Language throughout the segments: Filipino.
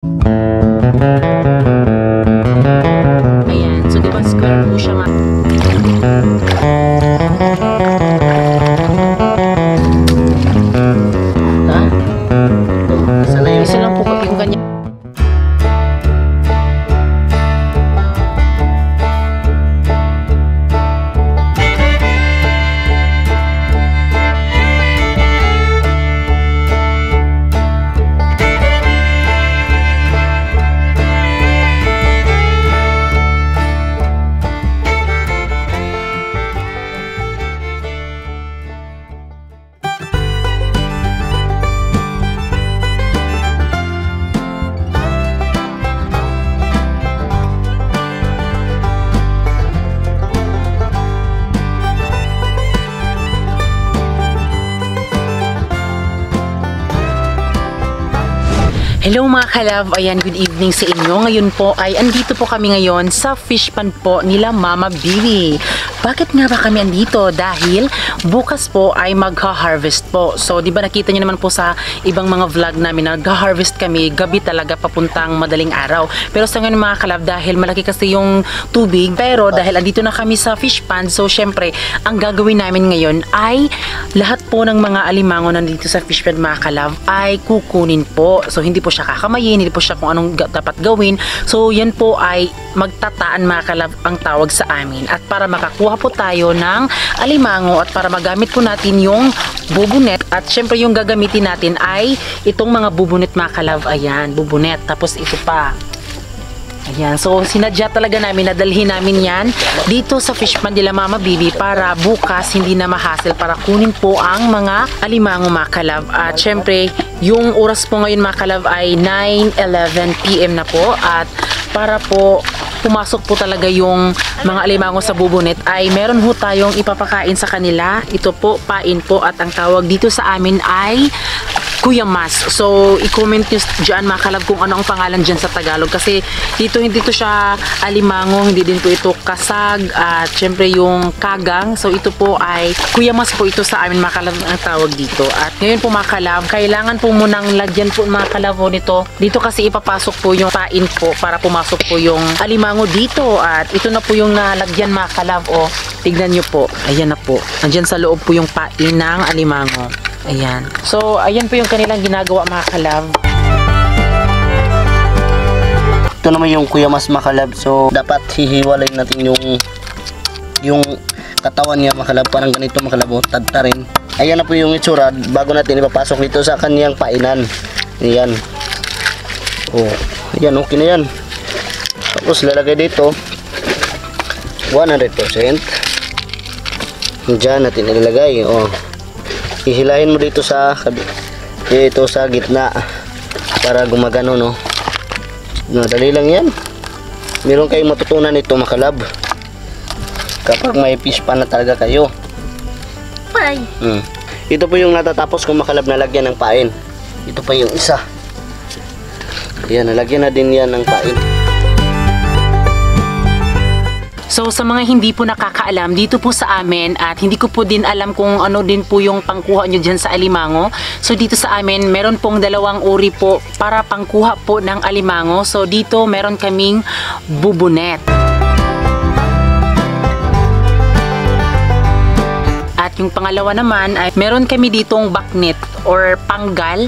Ayan, so diba square po siya mga. Ha? Isa lang po yung kanya. Hello mga kalab, ayan, good evening sa inyo. Ngayon po ay andito po kami ngayon sa fish pond po nila Mama Bibi. Bakit nga ba kami andito? Dahil bukas po ay magha-harvest po. So, di ba nakita niyo naman po sa ibang mga vlog namin na nagha-harvest kami gabi talaga papuntang madaling araw. Pero sa ngayon mga kalab, dahil malaki kasi yung tubig, pero dahil andito na kami sa fish pond, so syempre, ang gagawin namin ngayon ay lahat po ng mga alimango nandito sa fish pond mga kalab ay kukunin po. So, hindi po siya kakamayin, hindi po siya kung anong dapat gawin. So, yan po ay magtataan mga kalab ang tawag sa amin. At para makakuha po tayo ng alimango at para magamit po natin yung bubunet at syempre yung gagamitin natin ay itong mga bubunet mga kalab. Ayan, bubunet. Tapos ito pa. Ayan, so sinadya talaga namin na dalhin namin yan dito sa fish pond nila Mama Bibi para bukas hindi na ma-hassle para kunin po ang mga alimango mga kalab. At syempre, yung oras po ngayon mga kalab ay 9:11 PM na po at para po pumasok po talaga yung mga alimango sa bubunet ay meron ho tayong ipapakain sa kanila. Ito po, pain po at ang tawag dito sa amin ay Kuya Mas. So, i-comment nyo dyan mga kalab kung ano ang pangalan dyan sa Tagalog. Kasi dito hindi to siya alimango, hindi din po ito kasag at syempre yung kagang. So, ito po ay Kuya Mas po ito sa amin mga kalab ang tawag dito. At ngayon po mga kalab, kailangan po munang lagyan po mga kalab nito. Dito kasi ipapasok po yung pain po para pumasok po yung alimango dito. At ito na po yung nalagyan mga kalab. O, tignan nyo po. Ayan na po. Andyan sa loob po yung pain ng alimango. Ayan. So, ayan po yung kanilang ginagawa mga kalab. Ito naman yung Kuya Mas makalab. So, dapat hihiwalay natin yung katawan niya makalab. Parang ganito makalab. Tadtarin. Ayan na po yung itsura bago natin ipapasok dito sa kanyang painan. Ayan. Oh, ayan. Okay na yan. Tapos lalagay dito 100%. Diyan natin ilalagay. Oh. Hihilahin mo dito sa gitna para gumagano, no? Dali lang yan. Meron kayong matutunan ito makalab kapag may fish pan na talaga kayo. Bye! Ito po yung natatapos kong makalab na lagyan ng pain. Ito pa yung isa. Ayan, nalagyan na din yan ng pain. So sa mga hindi po nakakaalam dito po sa amin at hindi ko po din alam kung ano din po yung pangkuha nyo dyan sa alimango. So dito sa amin meron pong dalawang uri po para pangkuha po ng alimango. So dito meron kaming bubunet. At yung pangalawa naman ay meron kami ditong baknet or panggal.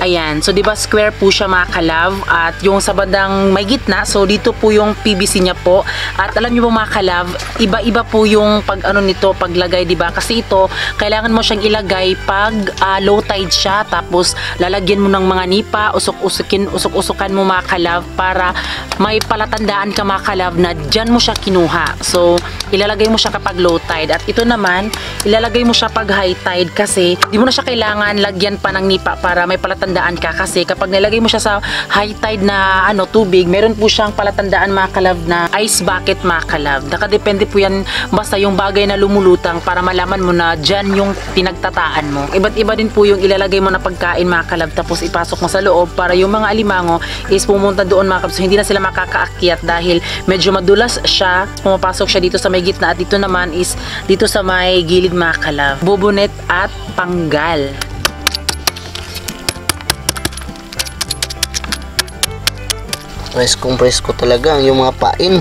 Ayan, so diba square po siya mga kalab at yung sa bandang may gitna, so dito po yung PVC niya po. At alam niyo po mga kalab, iba-iba po yung pag ano nito, paglagay diba? Kasi ito, kailangan mo siyang ilagay pag low tide siya, tapos lalagyan mo ng mga nipa, usok-usukan mo mga kalab para may palatandaan ka mga kalab na dyan mo siya kinuha. So, ilalagay mo siya kapag low tide. At ito naman, ilalagay mo siya pag high tide kasi di mo na siya kailangan lagyan pa ng nipa para may palatandaan ka siya kasi kapag nilagay mo siya sa high tide na tubig, meron po siyang palatandaan mga kalab na ice bucket mga kalab. Nakadepende po yan basta yung bagay na lumulutang para malaman mo na dyan yung pinagtataan mo. Iba't iba din po yung ilalagay mo na pagkain mga kalab tapos ipasok mo sa loob para yung mga alimango is pumunta doon mga kalab. So hindi na sila makakaakyat dahil medyo madulas siya. Pumapasok siya dito sa may gitna at dito naman is dito sa may gilid mga kalab. Bubunet at panggal. Presko talaga yung mga pain.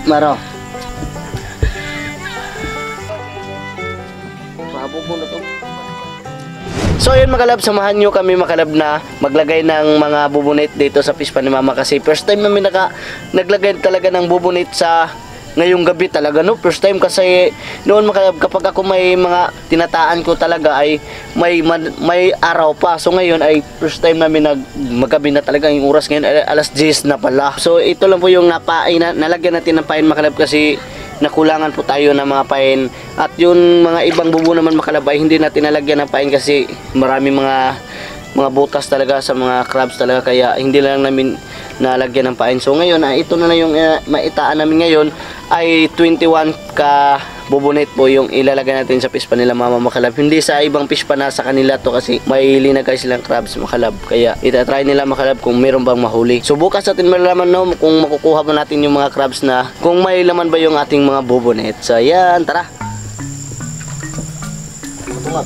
Maro. Mabubunot to. So yun mga kalab, samahan nyo kami mga kalab na maglagay ng mga bubunit dito sa fish pan ni Mama kasi first time namin naglagay talaga ng bubunit sa ngayong gabi talaga, no? First time kasi noon mga kalab, kapag ako may mga tinataan ko talaga ay may araw pa. So ngayon ay first time namin maggabi na talaga. Yung oras ngayon ay alas 10 na pala. So ito lang po yung nalagyan natin ng pain mga kalab kasi nakulangan po tayo ng mga pain. At yung mga ibang bubo naman mga kalab ay hindi natin nalagyan ng pain kasi marami mga butas talaga sa mga crabs talaga, kaya hindi lang namin nalagyan ng pain. So ngayon ito na yung maitaan namin ngayon ay 21 ka bubunit po yung ilalagay natin sa fish pan nila Mama makalab. Hindi sa ibang fish pan na sa kanila to kasi may linagay silang crabs makalab, kaya itatry nila makalab kung meron bang mahuli. So bukas natin malalaman no kung makukuha ba natin yung mga crabs na kung may laman ba yung ating mga bubunit. So ayan, tara. Tunga.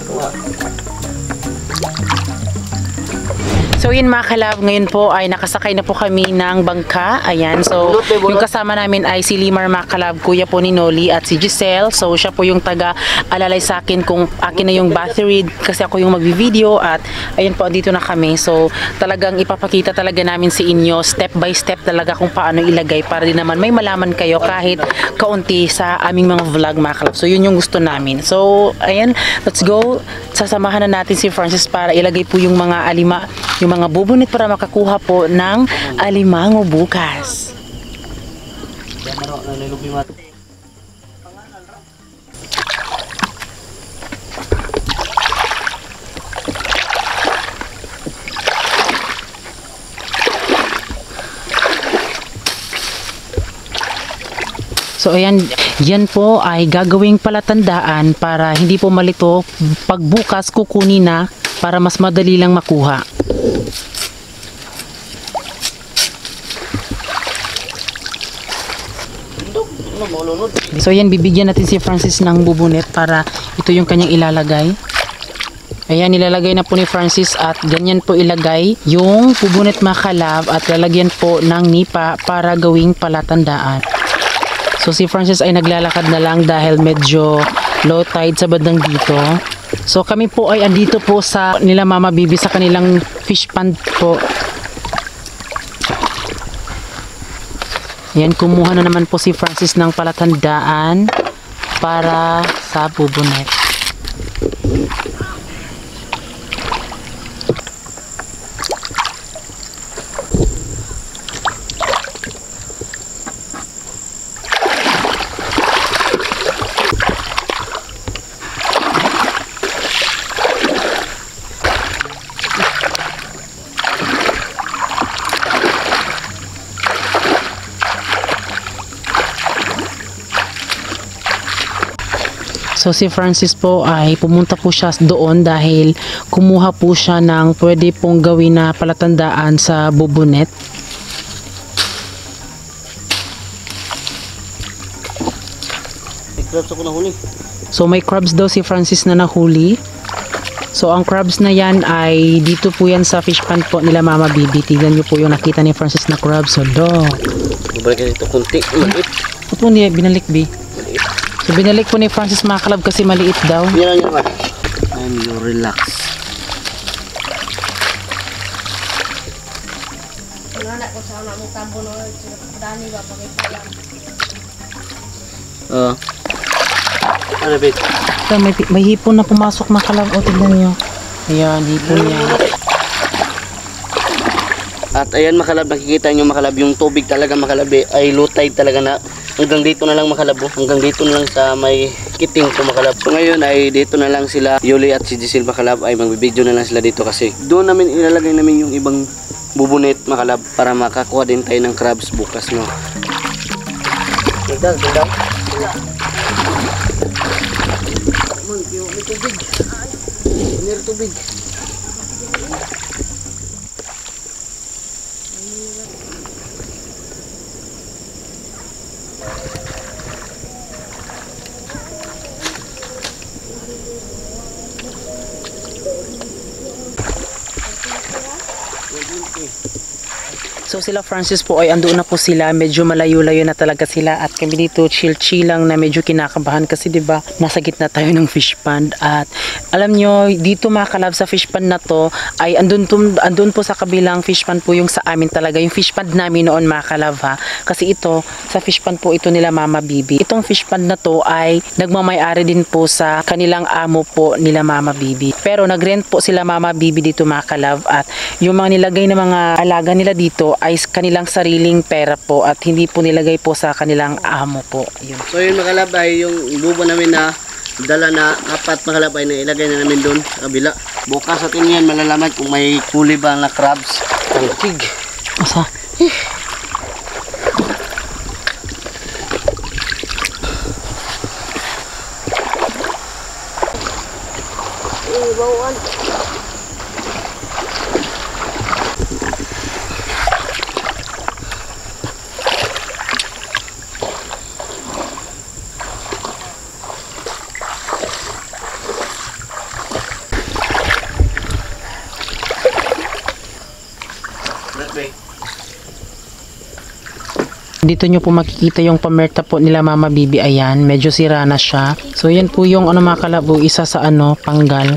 So yun mga kalab, ngayon po ay nakasakay na po kami ng bangka. Ayan, so yung kasama namin ay si Limar mga kalab, kuya po ni Noli at si Giselle. So siya po yung taga-alalay sa akin kung akin na yung battery kasi ako yung magbi-video. At ayun po, dito na kami. So talagang ipapakita talaga namin sa inyo step by step talaga kung paano ilagay para din naman may malaman kayo kahit kaunti sa aming mga vlog mga kalab. So yun yung gusto namin. So ayan, let's go. Sasamahan na natin si Francis para ilagay po yung mga yung mga bubunit para makakuha po ng alimango bukas. So ayan, yan po ay gagawing palatandaan para hindi po malito pagbukas kukunin na para mas madali lang makuha. So yan, bibigyan natin si Francis ng bubunit para ito yung kanyang ilalagay. Ayan, nilalagay na po ni Francis at ganyan po ilagay yung bubunit mga kalab at lalagyan po ng nipa para gawing palatandaan. So si Francis ay naglalakad na lang dahil medyo low tide sa bandang dito. So kami po ay andito po sa nila Mama Bibi sa kanilang fish pond po. Yan, kumuha na naman po si Francis ng palatandaan para sa bubunit. So si Francis po ay pumunta po siya doon dahil kumuha po siya ng pwede pong gawin na palatandaan sa bubunet. May crabs ako nahuli. So may crabs daw si Francis na nahuli. So ang crabs na yan ay dito po yan sa fish pond po nila Mama Bibi. Tignan nyo po yung nakita ni Francis na crabs. So do. Balik dito kunti. Maliit. Ito po niya binalik Bi. Maliit. So, binalik po ni Francis mga kalab kasi maliit daw. Yan naman. And you relax. Ano bit? So, may hipon na pumasok mga kalab. O, tignan nyo. Ayan, hipon niya. At ayan makalab, nakikita nyo makalab, yung tubig talaga makalab ay low tide talaga na. Hanggang dito na lang makalab, hanggang dito na lang sa may kiting ko makalab. So ngayon ay dito na lang sila, Yuli at si Giselle makalab, ay magbibideo na lang sila dito kasi doon namin ilalagay namin yung ibang bubunit makalab para makakuha din tayo ng crabs bukas, no. Tingnan. May tubig. May tubig. So sila Francis po ay andoon na po sila, medyo malayo-layo na talaga sila at kami dito chill-chill lang na medyo kinakabahan kasi 'di ba nasa gitna tayo ng fish pond at alam nyo dito mga kalab sa fish pond na to ay andun po sa kabilang fish pond po yung sa amin talaga yung fish pond namin noon mga kalab ha, kasi ito sa fish pond po ito nila Mama Bibi. Itong fish pond na to ay nagmamay-ari din po sa kanilang amo po nila Mama Bibi, pero nagrent po sila Mama Bibi dito mga kalab at yung mga nilagay na mga alaga nila dito ay kanilang sariling pera po at hindi po nilagay po sa kanilang amo po. Yun. So yun makalab ay yung bubo namin na dala na 4 makalab ay nailagay na namin doon sa kabila. Bukas atin yan malalaman kung may huli ba na crabs. Tangkig. Asa? Bawaan. Dito nyo po makikita yung pamerta po nila Mama Bibi, ayan, medyo sira na siya. So yan po yung ano mga kalabo, isa sa ano, panggal.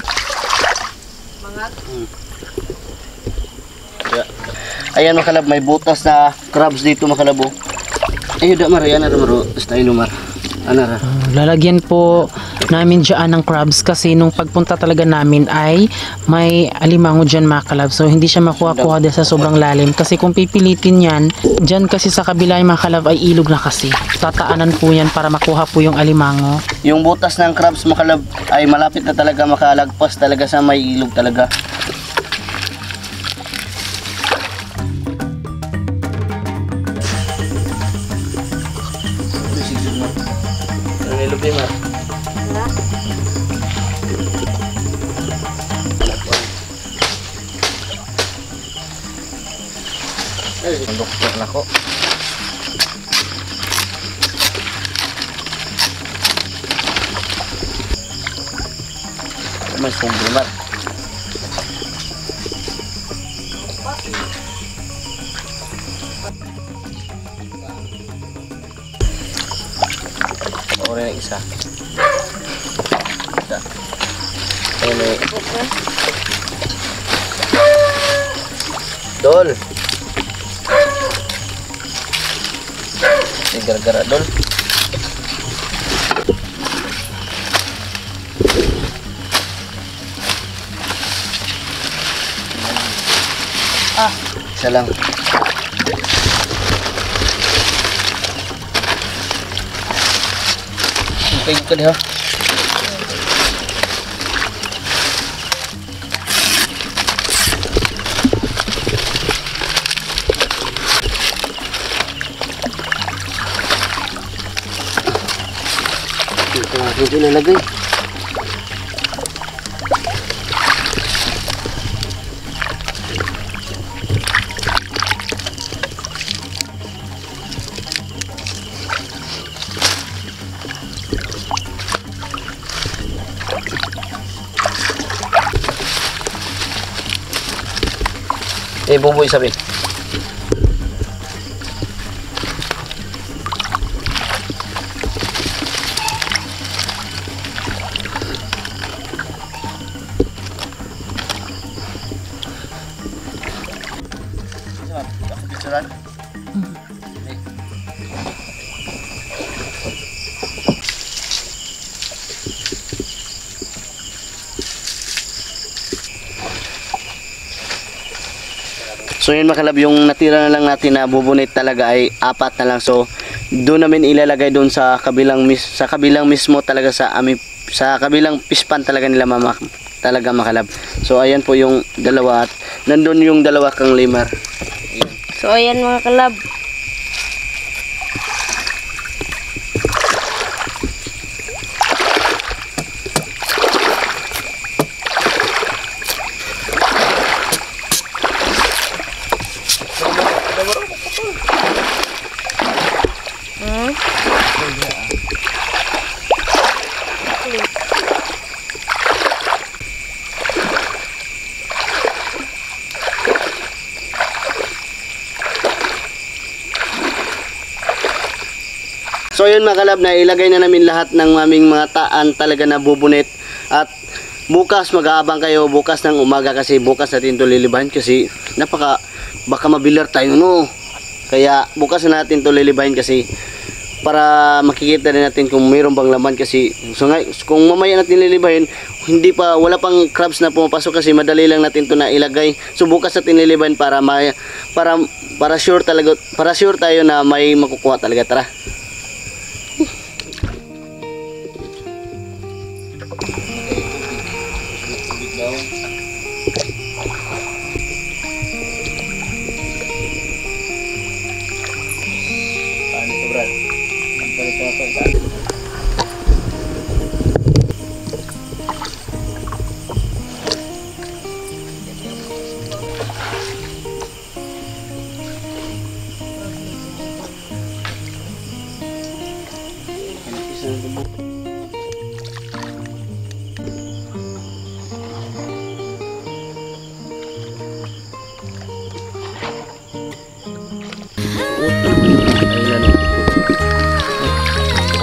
Ayan makalab, may butas na crabs dito makalabo. Ayun da mar, yan na maro, style mar. Anara. Lalagyan po namin dyan ng crabs kasi nung pagpunta talaga namin ay may alimango dyan mga kalab. So hindi siya makuha-kuha dahil sa sobrang lalim. Kasi kung pipilitin yan, dyan kasi sa kabila yung mga kalab ay ilog na kasi. Tataanan po yan para makuha po yung alimango. Yung butas ng crabs makalab ay malapit na talaga makalagpas talaga sa may ilog talaga. Ilog din mar. Ang doktor na ko. May sumbre mar. Ore na isa. Ito. Ini. Dol. Ini gara-gara dol. Isa lang. Kayo ka diha. Ito ilalagay. Buboy sabi. So yun mga kalab, yung natira na lang natin na bubunit talaga ay 4 na lang. So doon namin ilalagay doon sa kabilang mismo talaga sa kabilang fish pan talaga nila mama talaga mga kalab. So ayan po yung dalawa at nandun yung dalawa kang limar. Ayan. So ayan mga kalab. So yun mga kalab, na ilagay na namin lahat ng aming mga taan talaga na bubunit. At bukas mag-aabang kayo bukas ng umaga kasi bukas natin ito lilibahin kasi baka mabilar tayo no. Kaya bukas na natin ito lilibahin kasi para makikita din natin kung mayroon bang laman kasi kung mamaya natin lilibahin wala pang crabs na pumapasok kasi madali lang natin ito na ilagay. So bukas natin lilibahin para sure tayo na may makukuha talaga. Tara.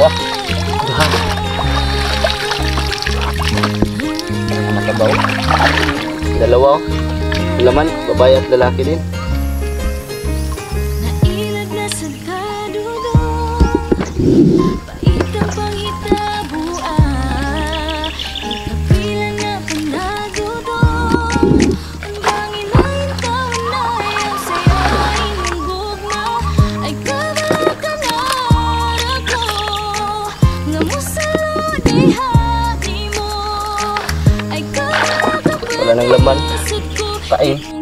Wah, nakabaw. Dalawa, laman, babae at lalaki din. Wala nang laman. Kain.